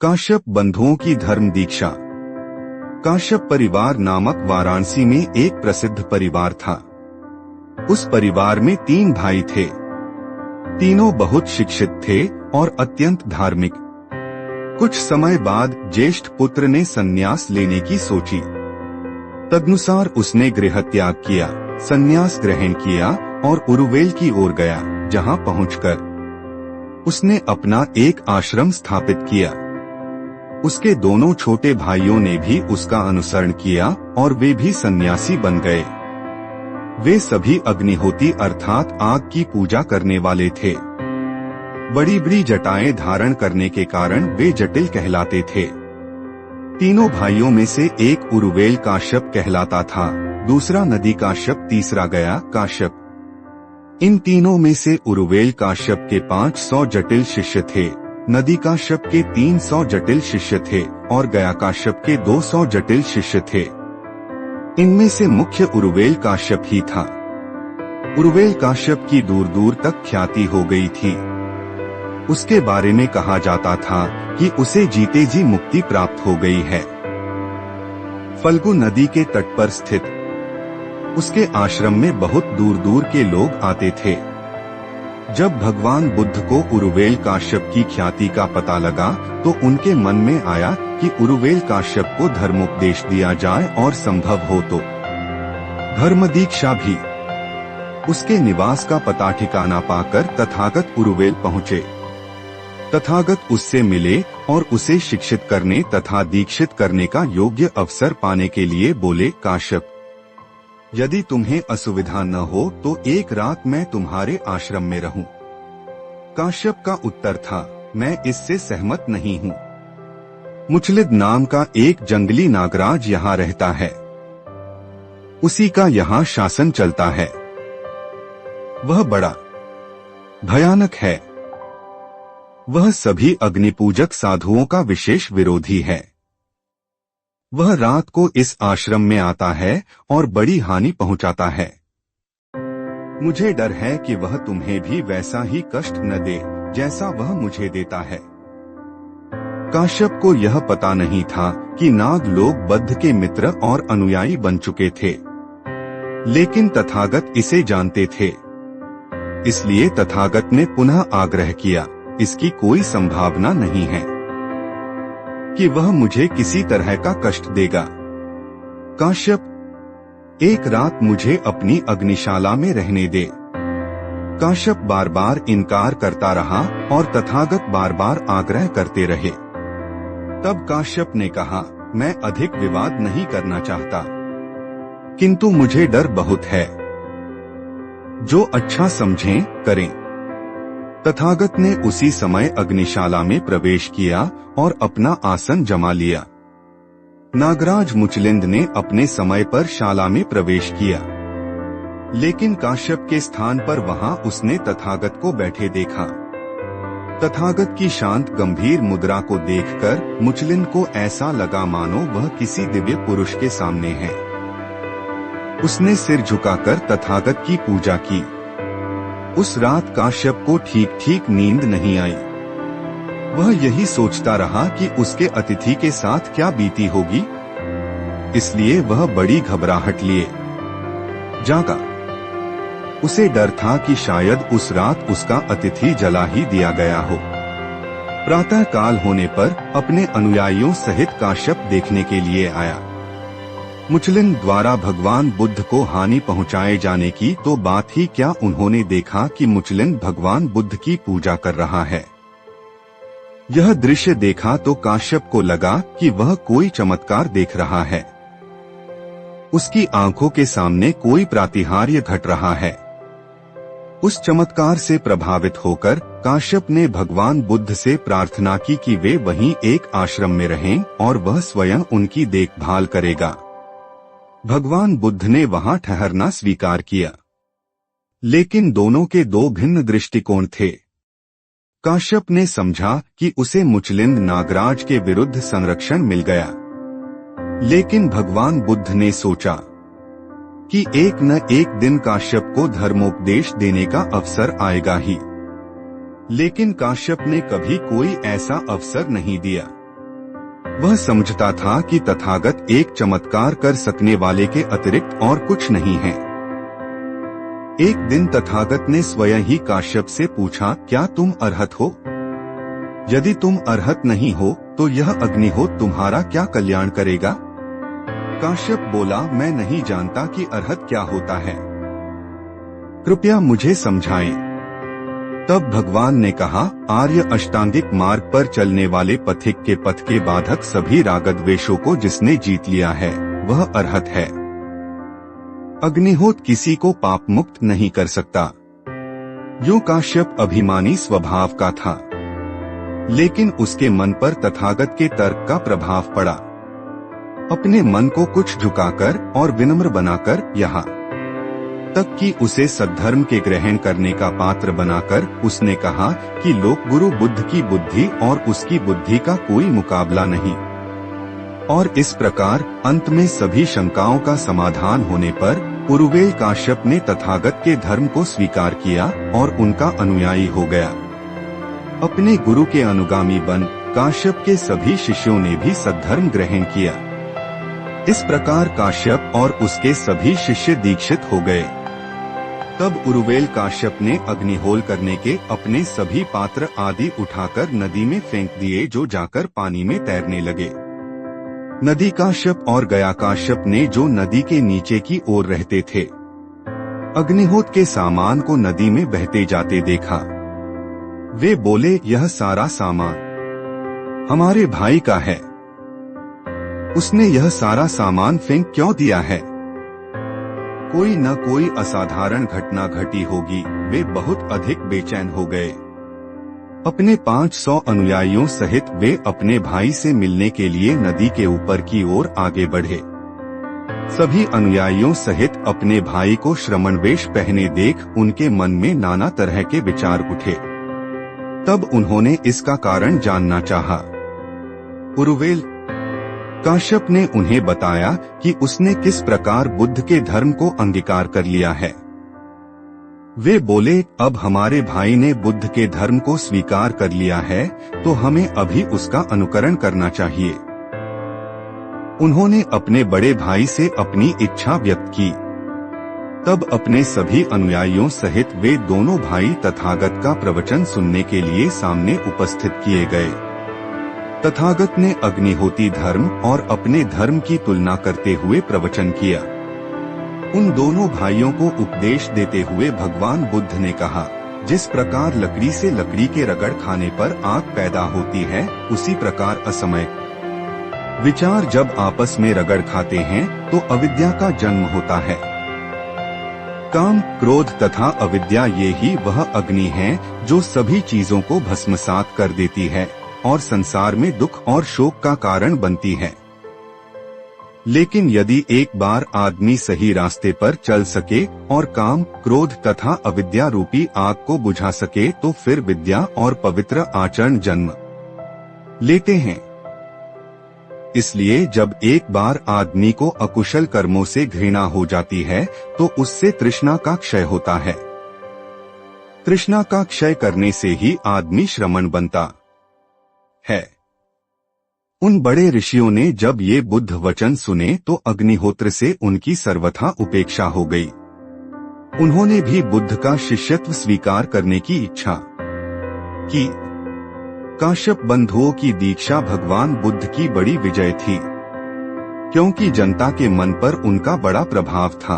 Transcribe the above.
काश्यप बंधुओं की धर्म दीक्षा। काश्यप परिवार नामक वाराणसी में एक प्रसिद्ध परिवार था। उस परिवार में 3 भाई थे। तीनों बहुत शिक्षित थे और अत्यंत धार्मिक। कुछ समय बाद ज्येष्ठ पुत्र ने संन्यास लेने की सोची। तदनुसार उसने गृह त्याग किया, संन्यास ग्रहण किया और उरुवेल की ओर गया, जहां पहुंचकर उसने अपना एक आश्रम स्थापित किया। उसके दोनों छोटे भाइयों ने भी उसका अनुसरण किया और वे भी सन्यासी बन गए। वे सभी अग्निहोत्री अर्थात आग की पूजा करने वाले थे। बड़ी बड़ी जटाएं धारण करने के कारण वे जटिल कहलाते थे। तीनों भाइयों में से एक उरुवेल काश्यप कहलाता था, दूसरा नदी काश्यप, तीसरा गया काश्यप। इन तीनों में से उरुवेल काश्यप के 500 जटिल शिष्य थे, नदी काश्यप के 300 जटिल शिष्य थे और गया काश्यप के 200 जटिल शिष्य थे। इनमें से मुख्य उरुवेल काश्यप ही था। उरुवेल काश्यप की दूर दूर तक ख्याति हो गई थी। उसके बारे में कहा जाता था कि उसे जीते जी मुक्ति प्राप्त हो गई है। फल्गु नदी के तट पर स्थित उसके आश्रम में बहुत दूर दूर के लोग आते थे। जब भगवान बुद्ध को उरुवेल काश्यप की ख्याति का पता लगा तो उनके मन में आया कि उरुवेल काश्यप को धर्मोपदेश दिया जाए और संभव हो तो धर्म दीक्षा भी। उसके निवास का पता ठिकाना पाकर तथागत उरुवेल पहुँचे। तथागत उससे मिले और उसे शिक्षित करने तथा दीक्षित करने का योग्य अवसर पाने के लिए बोले, काश्यप, यदि तुम्हें असुविधा न हो तो एक रात मैं तुम्हारे आश्रम में रहूं। काश्यप का उत्तर था, मैं इससे सहमत नहीं हूं। मुचलिद नाम का एक जंगली नागराज यहाँ रहता है, उसी का यहाँ शासन चलता है। वह बड़ा भयानक है। वह सभी अग्निपूजक साधुओं का विशेष विरोधी है। वह रात को इस आश्रम में आता है और बड़ी हानि पहुंचाता है। मुझे डर है कि वह तुम्हें भी वैसा ही कष्ट न दे जैसा वह मुझे देता है। काश्यप को यह पता नहीं था कि नाग लोग बुद्ध के मित्र और अनुयायी बन चुके थे, लेकिन तथागत इसे जानते थे। इसलिए तथागत ने पुनः आग्रह किया, इसकी कोई संभावना नहीं है कि वह मुझे किसी तरह का कष्ट देगा। काश्यप, एक रात मुझे अपनी अग्निशाला में रहने दे। काश्यप बार बार इनकार करता रहा और तथागत बार बार आग्रह करते रहे। तब काश्यप ने कहा, मैं अधिक विवाद नहीं करना चाहता, किंतु मुझे डर बहुत है। जो अच्छा समझें करें। तथागत ने उसी समय अग्निशाला में प्रवेश किया और अपना आसन जमा लिया। नागराज मुचलिंद ने अपने समय पर शाला में प्रवेश किया, लेकिन काश्यप के स्थान पर वहां उसने तथागत को बैठे देखा। तथागत की शांत गंभीर मुद्रा को देखकर मुचलिंद को ऐसा लगा मानो वह किसी दिव्य पुरुष के सामने है। उसने सिर झुकाकर तथागत की पूजा की। उस रात काश्यप को ठीक ठीक नींद नहीं आई। वह यही सोचता रहा कि उसके अतिथि के साथ क्या बीती होगी, इसलिए वह बड़ी घबराहट लिए जागा। उसे डर था कि शायद उस रात उसका अतिथि जला ही दिया गया हो। प्रातः काल होने पर अपने अनुयायियों सहित काश्यप देखने के लिए आया। मुचलिंद द्वारा भगवान बुद्ध को हानि पहुंचाए जाने की तो बात ही क्या, उन्होंने देखा कि मुचलिंद भगवान बुद्ध की पूजा कर रहा है। यह दृश्य देखा तो काश्यप को लगा कि वह कोई चमत्कार देख रहा है। उसकी आंखों के सामने कोई प्रातिहार्य घट रहा है। उस चमत्कार से प्रभावित होकर काश्यप ने भगवान बुद्ध से प्रार्थना की कि वे वहीं एक आश्रम में रहें और वह स्वयं उनकी देखभाल करेगा। भगवान बुद्ध ने वहां ठहरना स्वीकार किया, लेकिन दोनों के 2 भिन्न दृष्टिकोण थे। काश्यप ने समझा कि उसे मुचलिंद नागराज के विरुद्ध संरक्षण मिल गया, लेकिन भगवान बुद्ध ने सोचा कि एक न एक दिन काश्यप को धर्मोपदेश देने का अवसर आएगा ही। लेकिन काश्यप ने कभी कोई ऐसा अवसर नहीं दिया। वह समझता था कि तथागत एक चमत्कार कर सकने वाले के अतिरिक्त और कुछ नहीं है। एक दिन तथागत ने स्वयं ही काश्यप से पूछा, क्या तुम अरहत हो? यदि तुम अरहत नहीं हो तो यह अग्निहोत्र तुम्हारा क्या कल्याण करेगा? काश्यप बोला, मैं नहीं जानता कि अरहत क्या होता है, कृपया मुझे समझाएं। तब भगवान ने कहा, आर्य अष्टांगिक मार्ग पर चलने वाले पथिक के पथ के बाधक सभी रागद्वेषों को जिसने जीत लिया है वह अरहत है। अग्निहोत्र किसी को पाप मुक्त नहीं कर सकता। यो काश्यप अभिमानी स्वभाव का था, लेकिन उसके मन पर तथागत के तर्क का प्रभाव पड़ा। अपने मन को कुछ झुकाकर और विनम्र बनाकर यहाँ तक कि उसे सद्धर्म के ग्रहण करने का पात्र बनाकर उसने कहा कि लोक गुरु बुद्ध की बुद्धि और उसकी बुद्धि का कोई मुकाबला नहीं। और इस प्रकार अंत में सभी शंकाओं का समाधान होने पर उरुवेल काश्यप ने तथागत के धर्म को स्वीकार किया और उनका अनुयायी हो गया। अपने गुरु के अनुगामी बन काश्यप के सभी शिष्यों ने भी सद्धर्म ग्रहण किया। इस प्रकार काश्यप और उसके सभी शिष्य दीक्षित हो गए। तब उरुवेल काश्यप ने अग्निहोल करने के अपने सभी पात्र आदि उठाकर नदी में फेंक दिए, जो जाकर पानी में तैरने लगे। नदी काश्यप और गया काश्यप ने जो नदी के नीचे की ओर रहते थे, अग्निहोत्र के सामान को नदी में बहते जाते देखा। वे बोले, यह सारा सामान हमारे भाई का है, उसने यह सारा सामान फेंक क्यों दिया है? कोई न कोई असाधारण घटना घटी होगी। वे बहुत अधिक बेचैन हो गए। अपने 500 अनुयायियों सहित वे अपने भाई से मिलने के लिए नदी के ऊपर की ओर आगे बढ़े। सभी अनुयायियों सहित अपने भाई को श्रमणवेश पहने देख उनके मन में नाना तरह के विचार उठे। तब उन्होंने इसका कारण जानना चाहा। उरुवेल काश्यप ने उन्हें बताया कि उसने किस प्रकार बुद्ध के धर्म को अंगीकार कर लिया है। वे बोले, अब हमारे भाई ने बुद्ध के धर्म को स्वीकार कर लिया है तो हमें अभी उसका अनुकरण करना चाहिए। उन्होंने अपने बड़े भाई से अपनी इच्छा व्यक्त की। तब अपने सभी अनुयायियों सहित वे दोनों भाई तथागत का प्रवचन सुनने के लिए सामने उपस्थित किए गए। तथागत ने अग्निहोत्री धर्म और अपने धर्म की तुलना करते हुए प्रवचन किया। उन दोनों भाइयों को उपदेश देते हुए भगवान बुद्ध ने कहा, जिस प्रकार लकड़ी से लकड़ी के रगड़ खाने पर आग पैदा होती है, उसी प्रकार असमय विचार जब आपस में रगड़ खाते हैं तो अविद्या का जन्म होता है। काम, क्रोध तथा अविद्या ये ही वह अग्नि है जो सभी चीजों को भस्मसात कर देती है और संसार में दुख और शोक का कारण बनती है। लेकिन यदि एक बार आदमी सही रास्ते पर चल सके और काम, क्रोध तथा अविद्या रूपी आग को बुझा सके तो फिर विद्या और पवित्र आचरण जन्म लेते हैं। इसलिए जब एक बार आदमी को अकुशल कर्मों से घृणा हो जाती है तो उससे तृष्णा का क्षय होता है। तृष्णा का क्षय करने से ही आदमी श्रमण बनता है। उन बड़े ऋषियों ने जब ये बुद्ध वचन सुने तो अग्निहोत्र से उनकी सर्वथा उपेक्षा हो गई। उन्होंने भी बुद्ध का शिष्यत्व स्वीकार करने की इच्छा की। काश्यप बंधुओं की दीक्षा भगवान बुद्ध की बड़ी विजय थी, क्योंकि जनता के मन पर उनका बड़ा प्रभाव था।